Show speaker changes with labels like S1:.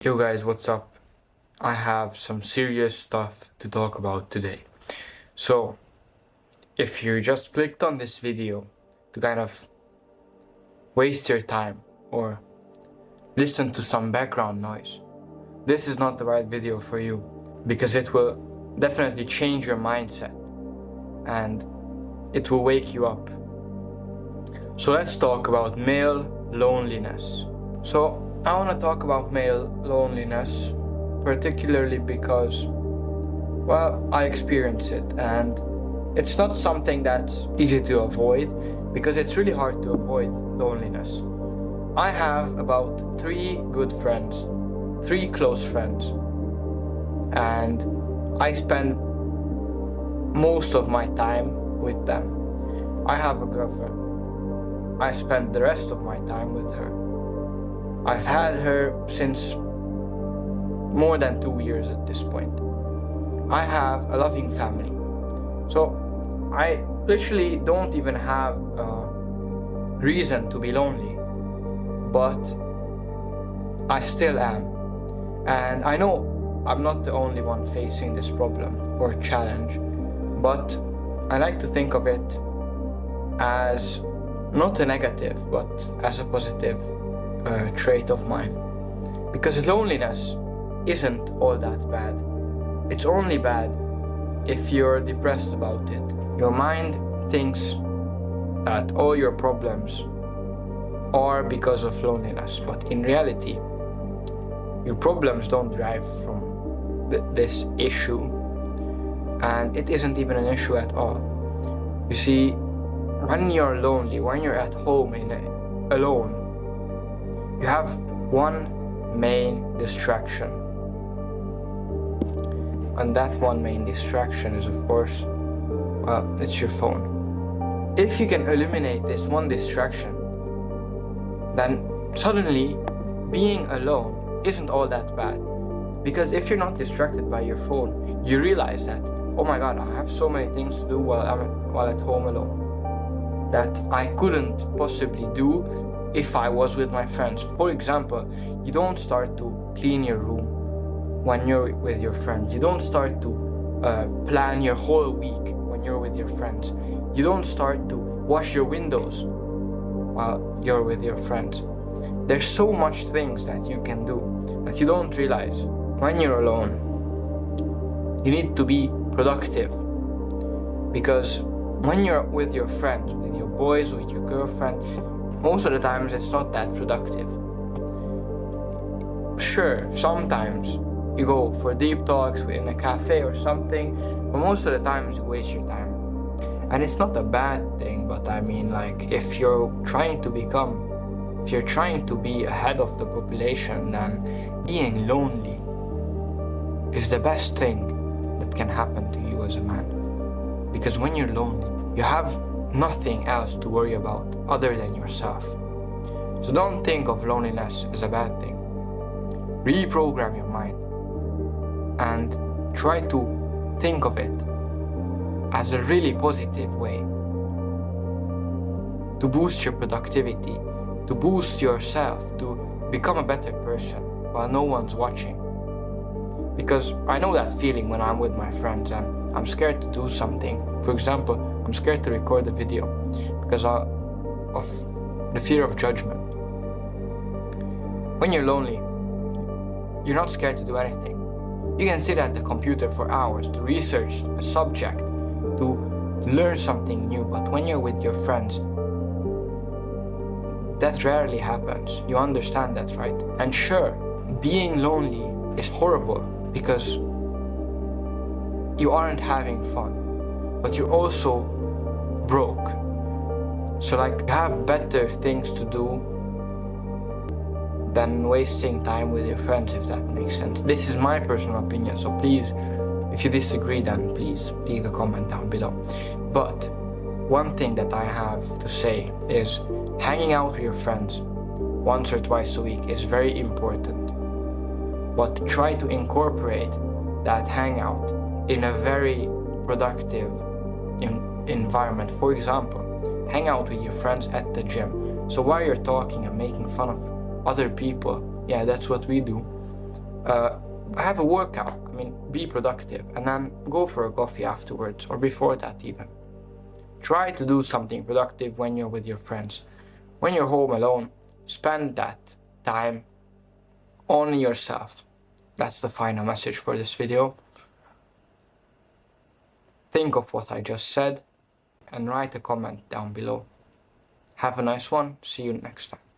S1: Yo guys, what's up? I have some serious stuff to talk about today. So, if you just clicked on this video to kind of waste your time or listen to some background noise, this is not the right video for you because it will definitely change your mindset and it will wake you up. So let's talk about male loneliness. So I want to talk about male loneliness particularly because, well, I experience it and it's not something that's easy to avoid because it's really hard to avoid loneliness. I have about 3 good friends, 3 close friends, and I spend most of my time with them. I have a girlfriend. I spend the rest of my time with her. I've had her since more than 2 years at this point. I have a loving family. So I literally don't even have a reason to be lonely, but I still am. And I know I'm not the only one facing this problem or challenge, but I like to think of it as not a negative, but as a positive trait of mine, because loneliness isn't all that bad. It's only bad if you're depressed about it. Your mind thinks that all your problems are because of loneliness, but in reality your problems don't derive from this issue, and it isn't even an issue at all. You see, when you're lonely, when you're at home alone, you have one main distraction, and that one main distraction is, of course, well, it's your phone. If you can eliminate this one distraction, then suddenly being alone isn't all that bad. Because if you're not distracted by your phone, you realize that, oh my god, I have so many things to do while at home alone that I couldn't possibly do if I was with my friends. For example, you don't start to clean your room when you're with your friends. You don't start to plan your whole week when you're with your friends. You don't start to wash your windows while you're with your friends. There's so much things that you can do that you don't realize. When you're alone, you need to be productive, because when you're with your friends, with your boys, with your girlfriend, most of the times it's not that productive. Sure, sometimes you go for deep talks in a cafe or something, but most of the times you waste your time. And it's not a bad thing, but I mean, like, if you're trying to be ahead of the population, then being lonely is the best thing that can happen to you as a man. Because when you're lonely, you have nothing else to worry about other than yourself. So don't think of loneliness as a bad thing. Reprogram your mind and try to think of it as a really positive way to boost your productivity, to boost yourself, to become a better person while no one's watching. Because I know that feeling when I'm with my friends and I'm scared to do something. For example, I'm scared to record a video because of the fear of judgment. When you're lonely, you're not scared to do anything. You can sit at the computer for hours to research a subject, to learn something new, but when you're with your friends, that rarely happens. You understand that, right? And sure, being lonely is horrible because you aren't having fun, but you're also broke. So like, you have better things to do than wasting time with your friends, if that makes sense. This is my personal opinion, so please, if you disagree, then please leave a comment down below. But one thing that I have to say is hanging out with your friends once or twice a week is very important. But try to incorporate that hangout in a very productive environment. For example, hang out with your friends at the gym. So while you're talking and making fun of other people, yeah, that's what we do. have a workout. I mean, be productive, and then go for a coffee afterwards, or before that even. Try to do something productive when you're with your friends. When you're home alone, spend that time on yourself. That's the final message for this video. Think of what I just said and write a comment down below. Have a nice one. See you next time.